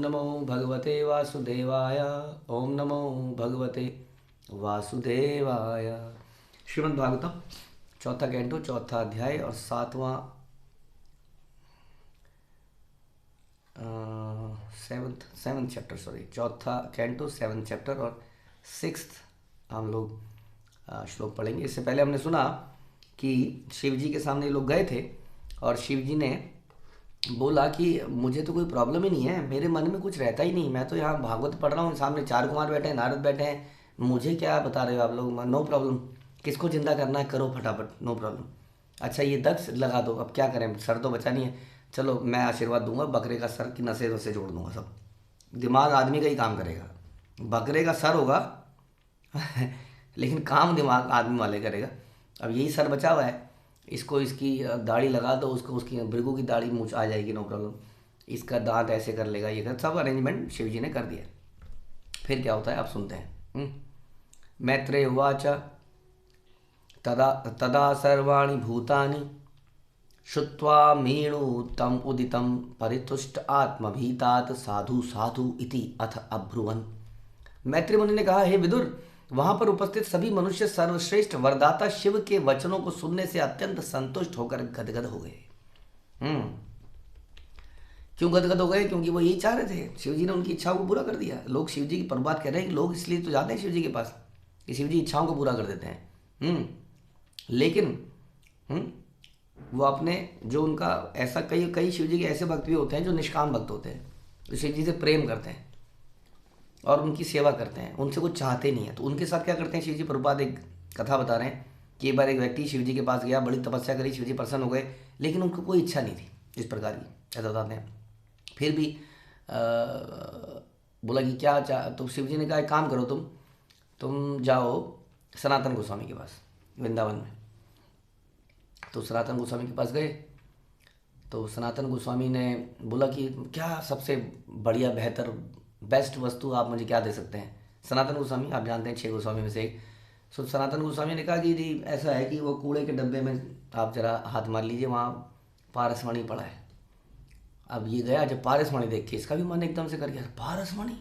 नमो भगवते वासुदेवाय। ओम नमो भगवते वासुदेवाय। श्रीमद् भागवतम चौथा कैंटो चौथा अध्याय और सेवन्थ चैप्टर, सॉरी चौथा कैंटो सेवन्थ चैप्टर और सिक्स्थ हम लोग श्लोक पढ़ेंगे। इससे पहले हमने सुना कि शिव जी के सामने लोग गए थे और शिव जी ने बोला कि मुझे तो कोई प्रॉब्लम ही नहीं है, मेरे मन में कुछ रहता ही नहीं, मैं तो यहाँ भागवत पढ़ रहा हूँ, सामने चार कुमार बैठे हैं, नारद बैठे हैं, मुझे क्या बता रहे हो आप लोग, नो प्रॉब्लम, किसको जिंदा करना है करो फटाफट, नो प्रॉब्लम। अच्छा ये दक्ष लगा दो, अब क्या करें, सर तो बचा नहीं है, चलो मैं आशीर्वाद दूंगा, बकरे का सर की नसें वसे जोड़ दूंगा सब। दिमाग आदमी का ही काम करेगा, बकरे का सर होगा लेकिन काम दिमाग आदमी वाले करेगा। अब यही सर बचा हुआ है, इसको इसकी दाढ़ी लगा दो, उसको उसकी भृगु की दाढ़ी मूछ आ जाएगी, नो प्रॉब्लम, इसका दांत ऐसे कर लेगा, ये कर सब अरेंजमेंट शिव जी ने कर दिया। फिर क्या होता है आप सुनते हैं। मैत्रेय उवाच तदा तदा सर्वाणि भूतानि श्रुत्वा मीणु तम उदितं परितुष्ट आत्मभीतात् साधु साधु इति अथ अब्रुवन्। मैत्री मुनि ने कहा, हे विदुर, वहां पर उपस्थित सभी मनुष्य सर्वश्रेष्ठ वरदाता शिव के वचनों को सुनने से अत्यंत संतुष्ट होकर गदगद हो गए। क्यों गदगद हो गए? क्योंकि वो यही चाह रहे थे, शिव जी ने उनकी इच्छाओं को पूरा कर दिया। लोग शिव जी की प्रबाद कह रहे हैं कि लोग इसलिए तो जाते हैं शिव जी के पास कि शिव जी इच्छाओं को पूरा कर देते हैं। लेकिन वो अपने जो उनका ऐसा कई कई शिव जी के ऐसे भक्त भी होते हैं जो निष्काम भक्त होते हैं, जो शिव जी से प्रेम करते हैं और उनकी सेवा करते हैं, उनसे कुछ चाहते नहीं है। तो उनके साथ क्या करते हैं शिव जी प्रभुपाद एक कथा बता रहे हैं कि एक बार एक व्यक्ति शिव जी के पास गया, बड़ी तपस्या करी, शिव जी प्रसन्न हो गए, लेकिन उनको कोई इच्छा नहीं थी इस प्रकार की, ऐसा बताते हैं। फिर भी बोला कि क्या चाह, तो शिव जी ने कहा एक काम करो, तुम जाओ सनातन गोस्वामी के पास वृंदावन में। तो सनातन गोस्वामी के पास गए तो सनातन गोस्वामी ने बोला कि क्या सबसे बढ़िया बेहतर बेस्ट वस्तु आप मुझे क्या दे सकते हैं। सनातन गोस्वामी आप जानते हैं 6 गोस्वामी में से एक। सो सनातन गोस्वामी ने कहा कि जी ऐसा है कि वो कूड़े के डब्बे में आप जरा हाथ मार लीजिए, वहाँ पारसमणि पड़ा है। अब ये गया, जब पारसमणि देख के इसका भी मन एकदम से कर गया, पारसमणि,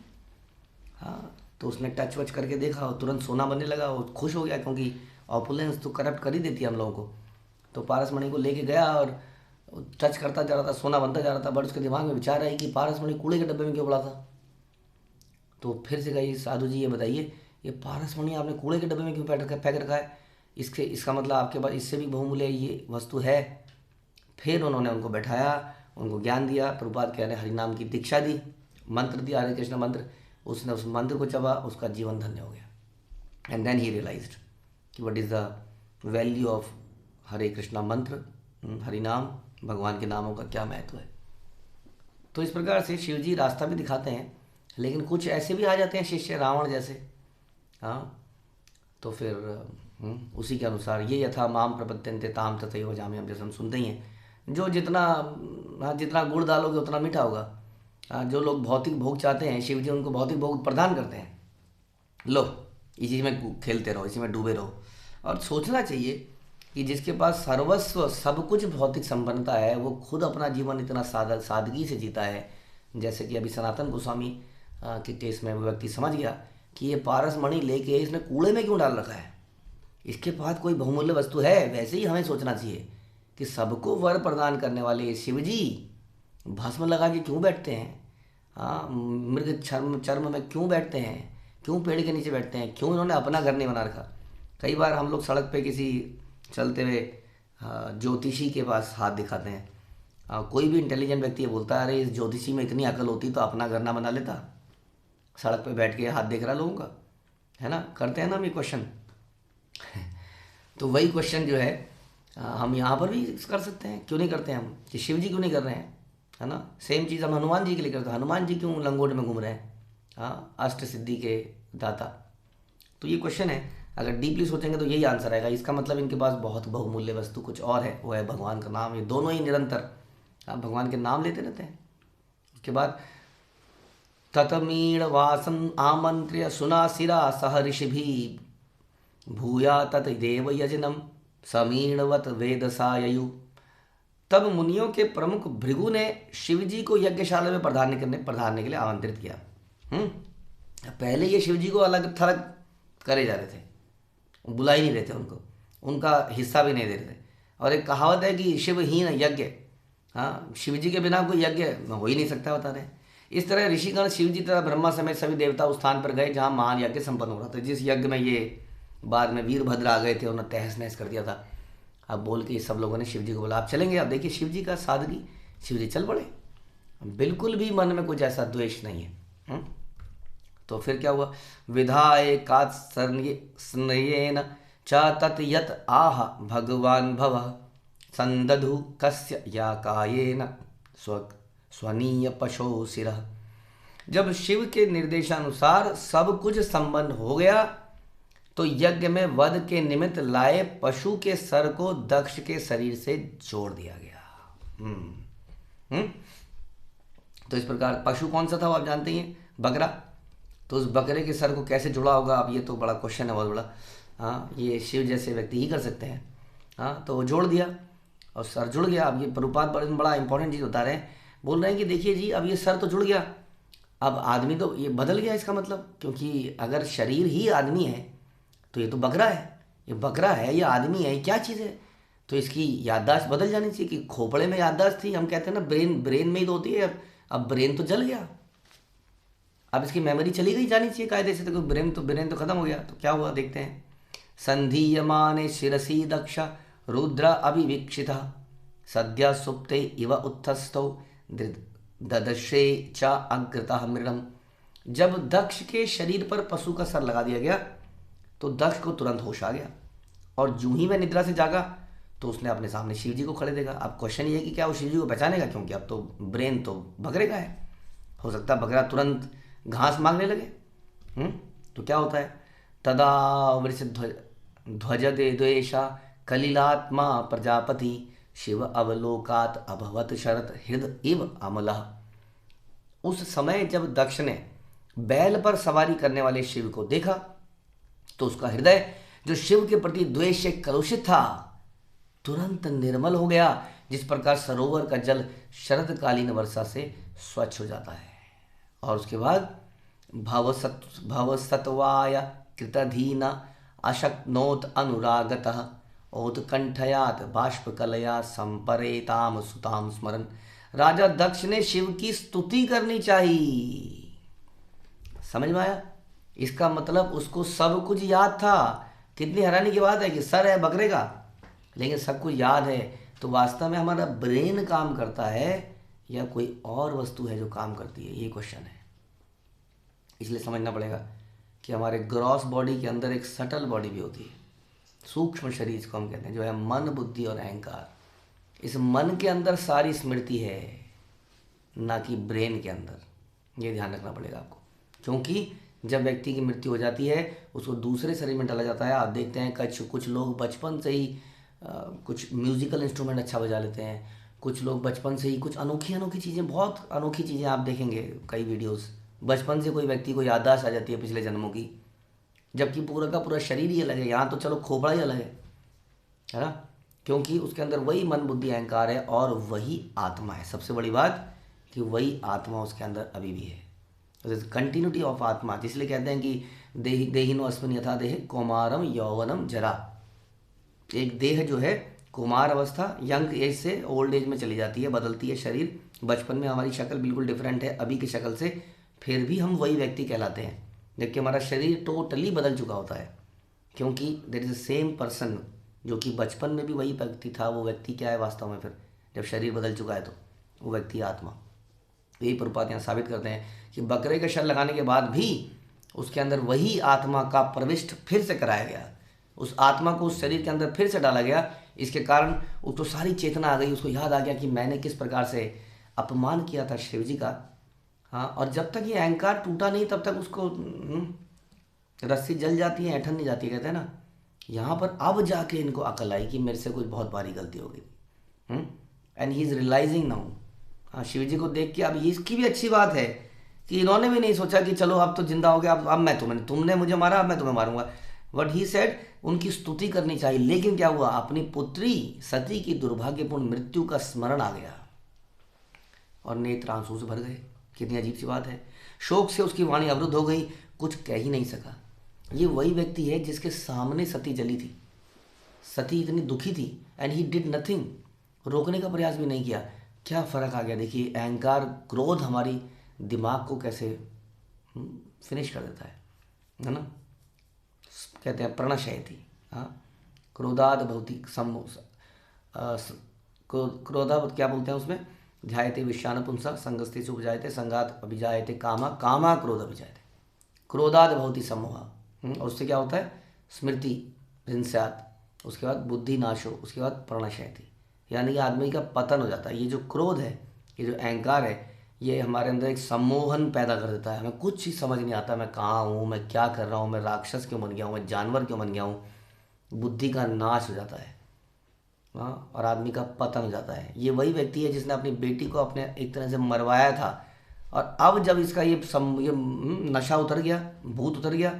हाँ। तो उसने टच वच करके देखा और तुरंत सोना बनने लगा, वो खुश हो गया क्योंकि ऑपुलेंस तो करप्ट कर ही देती है हम लोगों को। तो पारसमणि को लेके गया और टच करता जा रहा था, सोना बनता जा रहा था, बट उसके दिमाग में विचार आई कि पारसमणि कूड़े के डब्बे में क्यों पड़ा था। तो फिर से कही, साधु जी ये बताइए, ये पारसमणि आपने कूड़े के डब्बे में क्यों फेंक रखा है, इसका मतलब आपके पास इससे भी बहुमूल्य ये वस्तु है। फिर उन्होंने उनको बैठाया, उनको ज्ञान दिया, प्रभुपाद कह रहे हरिनाम की दीक्षा दी, मंत्र दिया, हरे कृष्ण मंत्र। उसने उस मंत्र को चबा, उसका जीवन धन्य हो गया। एंड देन ही रियलाइज्ड कि what is the value of Hare Krishna mantra, हरिनाम, भगवान के नामों का क्या महत्व है। तो इस प्रकार से शिव जी रास्ता भी दिखाते हैं, लेकिन कुछ ऐसे भी आ जाते हैं शिष्य रावण जैसे, हाँ। तो फिर उसी के अनुसार ये यथा माम प्रपद्यन्ते ताम तथैव जामि, हम जैसे हम सुनते ही हैं, जो जितना गुड़ डालोगे उतना मीठा होगा। जो लोग भौतिक भोग चाहते हैं, शिव जी उनको भौतिक भोग प्रदान करते हैं, लो इसी में खेलते रहो, इसी में डूबे रहो। और सोचना चाहिए कि जिसके पास सर्वस्व सब कुछ भौतिक संपन्नता है, वो खुद अपना जीवन इतना सादगी से जीता है। जैसे कि अभी सनातन गोस्वामी के केस में वो व्यक्ति समझ गया कि ये पारसमणि लेके इसने कूड़े में क्यों डाल रखा है, इसके पास कोई बहुमूल्य वस्तु है। वैसे ही हमें सोचना चाहिए कि सबको वर प्रदान करने वाले शिव जी भस्म लगा के क्यों बैठते हैं, हाँ, मृग चर्म में क्यों बैठते हैं, क्यों पेड़ के नीचे बैठते हैं, क्यों इन्होंने अपना घर नहीं बना रखा। कई बार हम लोग सड़क पे किसी चलते हुए ज्योतिषी के पास हाथ दिखाते हैं, कोई भी इंटेलिजेंट व्यक्ति ये बोलता है, अरे इस ज्योतिषी में इतनी अकल होती तो अपना घर ना बना लेता, सड़क पे बैठ के हाथ देख रहा लोगों का, है ना, करते हैं ना हम ये क्वेश्चन। तो वही क्वेश्चन जो है हम यहाँ पर भी कर सकते हैं, क्यों नहीं करते हैं हम, कि शिव जी क्यों नहीं कर रहे हैं, है ना। सेम चीज़ हम हनुमान जी के लिए करते हैं, हनुमान जी क्यों लंगोट में घूम रहे हैं, हाँ, अष्ट सिद्धि के दाता। तो ये क्वेश्चन है, अगर डीपली सोचेंगे तो यही आंसर आएगा। इसका मतलब इनके पास बहुत बहुमूल्य वस्तु कुछ और है, वो है भगवान का नाम। ये दोनों ही निरंतर भगवान के नाम लेते रहते हैं। उसके बाद ततमीण वासन आमंत्र्य सुनासिरा सह ऋषिभि भूया तत देव यजनम समीणवत वेद सायु तब मुनियों के प्रमुख भृगु ने शिव जी को यज्ञशाला में पधारने के लिए आमंत्रित किया। पहले ये शिव जी को अलग थलग करे जा रहे थे, बुला ही नहीं रहे थे उनको, उनका हिस्सा भी नहीं दे रहे थे। और एक कहावत है कि शिवहीन यज्ञ, हाँ, शिव जी के बिना कोई यज्ञ हो ही नहीं सकता, बता रहे। इस तरह ऋषिगण शिव जी तथा ब्रह्मा समेत सभी देवता उस स्थान पर गए जहाँ महान यज्ञ संपन्न हो रहा था। जिस यज्ञ में ये बाद में वीरभद्र आ गए थे, उन्होंने तहस नहस कर दिया था। अब बोल के सब लोगों ने शिव जी को बोला आप चलेंगे। अब देखिए शिव जी का सादगी, शिव जी चल पड़े, बिल्कुल भी मन में कुछ ऐसा द्वेष नहीं है। तो फिर क्या हुआ, विधाय कात्सर्येन च तत् यत् आह भगवान भव संदधु कस्य या कायेन स्वनीय पशो सिरः। जब शिव के निर्देशानुसार सब कुछ संपन्न हो गया तो यज्ञ में वध के निमित्त लाए पशु के सर को दक्ष के शरीर से जोड़ दिया गया। तो इस प्रकार पशु कौन सा था वो आप जानते ही हैं, बकरा। तो उस बकरे के सर को कैसे जुड़ा होगा, अब ये तो बड़ा क्वेश्चन है, बहुत बड़ा। हाँ, ये शिव जैसे व्यक्ति ही कर सकते हैं। हाँ, तो वो जोड़ दिया और सर जुड़ गया। अब ये प्रभुपाद बड़ा इंपॉर्टेंट चीज़ बता रहे हैं, बोल रहे हैं कि देखिए जी अब ये सर तो जुड़ गया, अब आदमी तो ये बदल गया इसका मतलब, क्योंकि अगर शरीर ही आदमी है तो ये तो बकरा है, ये बकरा है, ये आदमी है, क्या चीज़ है। तो इसकी याददाश्त बदल जानी चाहिए कि खोपड़े में याददाश्त थी, हम कहते हैं ना ब्रेन में ही तो होती है। अब ब्रेन तो जल गया, अब इसकी मेमोरी चली गई जानी चाहिए कायदे से, तो ब्रेन तो खत्म हो गया। तो क्या हुआ देखते हैं। संधीयमाने शिरसी दक्ष रुद्र अभिवीक्षितः सद्य सुप्ते इव उत्थस्थौ ददशे च अग्रतः मृडम। जब दक्ष के शरीर पर पशु का सर लगा दिया गया तो दक्ष को तुरंत होश आ गया, और जूं ही वह निद्रा से जागा तो उसने अपने सामने शिव जी को खड़े देखा। अब क्वेश्चन ये है कि क्या वो शिव जी को पहचानेगा, क्योंकि अब तो ब्रेन तो बकरे का है। हो सकता है बकरा तुरंत घास मांगने लगे। तो क्या होता है, तदा वृष ध्वज दे द्वेषा कलिलात्मा प्रजापति शिव अवलोकात अभवत शरत हृद इव अमलः। उस समय जब दक्ष ने बैल पर सवारी करने वाले शिव को देखा तो उसका हृदय जो शिव के प्रति द्वेष से कलुषित था तुरंत निर्मल हो गया, जिस प्रकार सरोवर का जल शरदकालीन वर्षा से स्वच्छ हो जाता है। और उसके बाद भवसत्वाय कृतधीन अशक्नोत अनुरागतः औत्कंठयात बाष्पकलया संपरेताम सुताम स्मरण। राजा दक्ष ने शिव की स्तुति करनी चाहिए। समझ में आया? इसका मतलब उसको सब कुछ याद था। कितनी हैरानी की बात है कि सर है बकरे का, लेकिन सब कुछ याद है। तो वास्तव में हमारा ब्रेन काम करता है या कोई और वस्तु है जो काम करती है, ये क्वेश्चन है। इसलिए समझना पड़ेगा कि हमारे ग्रॉस बॉडी के अंदर एक सटल बॉडी भी होती है, सूक्ष्म शरीर जिसको हम कहते हैं, जो है मन, बुद्धि और अहंकार। इस मन के अंदर सारी स्मृति है, ना कि ब्रेन के अंदर। ये ध्यान रखना पड़ेगा आपको, क्योंकि जब व्यक्ति की मृत्यु हो जाती है उसको दूसरे शरीर में डाला जाता है। आप देखते हैं कुछ लोग बचपन से ही कुछ म्यूजिकल इंस्ट्रूमेंट अच्छा बजा लेते हैं, कुछ लोग बचपन से ही कुछ अनोखी चीज़ें, बहुत अनोखी चीज़ें आप देखेंगे कई वीडियोस। बचपन से कोई व्यक्ति को याददाश्त आ जाती है पिछले जन्मों की, जबकि पूरा का पूरा शरीर ही अलग है। यहाँ तो चलो खोपड़ा ही अलग है ना, क्योंकि उसके अंदर वही मन, बुद्धि, अहंकार है और वही आत्मा है। सबसे बड़ी बात कि वही आत्मा उसके अंदर अभी भी है, कंटिन्यूटी ऑफ आत्मा। जिसलिए कहते हैं कि देहिनो अस्मिन् यथा देह कौमारम यौवनम जरा। एक देह जो है कुमार अवस्था, यंग एज से ओल्ड एज में चली जाती है, बदलती है शरीर। बचपन में हमारी शक्ल बिल्कुल डिफरेंट है अभी की शक्ल से, फिर भी हम वही व्यक्ति कहलाते हैं, जबकि हमारा शरीर टोटली बदल चुका होता है। क्योंकि there is the same person, जो कि बचपन में भी वही व्यक्ति था, वो व्यक्ति क्या है वास्तव में फिर जब शरीर बदल चुका है तो वो व्यक्ति आत्मा। यही प्रभुपाद यहाँ साबित करते हैं कि बकरे का शर लगाने के बाद भी उसके अंदर वही आत्मा का प्रविष्ट फिर से कराया गया, उस आत्मा को उस शरीर के अंदर फिर से डाला गया। इसके कारण उसको सारी चेतना आ गई, उसको याद आ गया कि मैंने किस प्रकार से अपमान किया था शिव जी का। हाँ, और जब तक ये अहंकार टूटा नहीं तब तक उसको रस्सी जल जाती है, ऐठन नहीं जाती, कहते हैं ना। यहाँ पर अब जाके इनको अकल आई कि मेरे से कुछ बहुत भारी गलती हो गई, and he is realising now. हाँ, शिव जी को देख के अब इसकी भी अच्छी बात है कि इन्होंने भी नहीं सोचा कि चलो अब तो जिंदा हो गया, अब मैं तुमने मुझे मारा, अब मैं तुम्हें मारूंगा। व्हाट ही सेड, उनकी स्तुति करनी चाहिए। लेकिन क्या हुआ, अपनी पुत्री सती की दुर्भाग्यपूर्ण मृत्यु का स्मरण आ गया और नेत्र आंसू से भर गए। कितनी अजीब सी बात है। शोक से उसकी वाणी अवरुद्ध हो गई, कुछ कह ही नहीं सका। ये वही व्यक्ति है जिसके सामने सती जली थी। सती इतनी दुखी थी एंड ही डिड नथिंग, रोकने का प्रयास भी नहीं किया। क्या फ़र्क आ गया देखिए, अहंकार क्रोध हमारी दिमाग को कैसे फिनिश कर देता है ना। कहते हैं प्रणशयति, हाँ, क्रोधाद भवति क्रोधाद क्या बोलते हैं उसमें, ध्यायते विषान पुंसा संगस्ते से उपजायते संगात अभिजायते कामा कामा क्रोध अभिजायते, क्रोधाद भवति सम्मोह। और उससे क्या होता है, स्मृति भिन्स्यात्, उसके बाद बुद्धि नाशो, उसके बाद प्रणशयति, यानी कि आदमी का पतन हो जाता है। ये जो क्रोध है, ये जो अहंकार है, ये हमारे अंदर एक सम्मोहन पैदा कर देता है। हमें कुछ ही समझ नहीं आता, मैं कहाँ हूँ, मैं क्या कर रहा हूँ, मैं राक्षस क्यों बन गया हूँ, मैं जानवर क्यों बन गया हूँ। बुद्धि का नाश हो जाता है, हाँ, और आदमी का पतन हो जाता है। ये वही व्यक्ति है जिसने अपनी बेटी को अपने एक तरह से मरवाया था, और अब जब इसका ये नशा उतर गया, भूत उतर गया,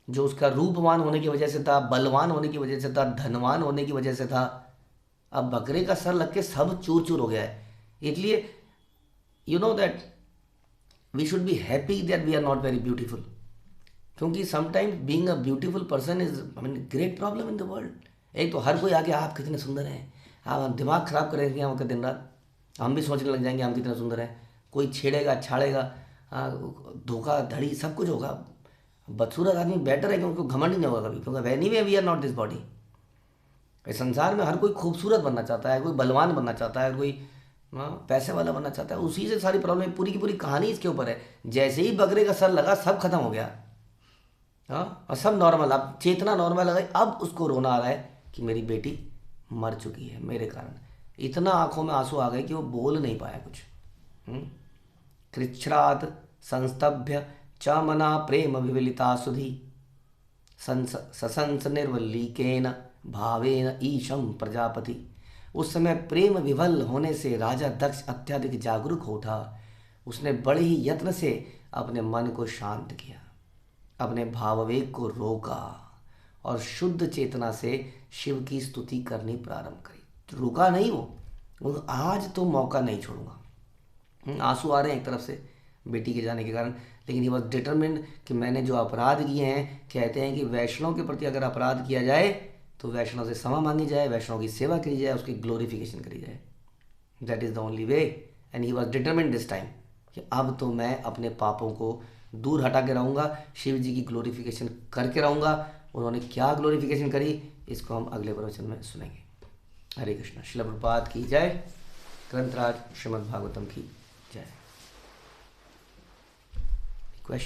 जो उसका रूपवान होने की वजह से था, बलवान होने की वजह से था, धनवान होने की वजह से था, अब बकरे का सर लग के सब चूर चूर हो गया है। इसलिए you know that we should be happy that we are not very beautiful, क्योंकि sometimes being a beautiful person is great problem in the world. एक तो हर कोई आके आप कितने सुंदर हैं, आप दिमाग ख़राब करेंगे हमका दिन रात, हम भी सोचने लग जाएंगे हम कितने सुंदर हैं। कोई छेड़ेगा छाड़ेगा, धोखा धड़ी सब कुछ होगा। बदसूरत आदमी बेटर है क्योंकि घमंड नहीं होगा कभी, क्योंकि anyway we are not this body. इस संसार में हर कोई खूबसूरत बनना चाहता है, कोई बलवान बनना चाहता है, कोई पैसे वाला बनना चाहता है। उसी से सारी प्रॉब्लम, पूरी की पूरी कहानी इसके ऊपर है। जैसे ही बकरे का सर लगा सब खत्म हो गया, हाँ, और सब नॉर्मल, अब चेतना नॉर्मल आ गई। अब उसको रोना आ रहा है कि मेरी बेटी मर चुकी है मेरे कारण। इतना आंखों में आंसू आ गए कि वो बोल नहीं पाया कुछ। कृच्छ्रात संस्तभ्य च मना प्रेम विवलिता सुधी ससंस निर्वल्लीकेन भावेन ईशम प्रजापति। उस समय प्रेम विवल होने से राजा दक्ष अत्यधिक जागरूक हो उठा। उसने बड़े ही यत्न से अपने मन को शांत किया, अपने भाववेग को रोका और शुद्ध चेतना से शिव की स्तुति करनी प्रारंभ करी। रुका नहीं वो आज तो मौका नहीं छोड़ूंगा। आंसू आ रहे हैं एक तरफ से बेटी के जाने के कारण, लेकिन ही वॉज डिटरमिन्ड कि मैंने जो अपराध किए हैं, कहते हैं कि वैष्णव के प्रति अगर अपराध किया जाए तो वैष्णव से क्षमा मांगी जाए, वैष्णव की सेवा करी जाए, उसकी ग्लोरिफिकेशन करी जाए। That is the only way. And he was determined this time कि अब तो मैं अपने पापों को दूर हटा के रहूँगा, शिव जी की ग्लोरिफिकेशन करके रहूँगा। उन्होंने क्या ग्लोरिफिकेशन करी, इसको हम अगले प्रवचन में सुनेंगे। हरे कृष्ण। श्रील प्रभुपाद की जय। ग्रंथराज श्रीमद् भागवतम की जय। क्वेश्चन।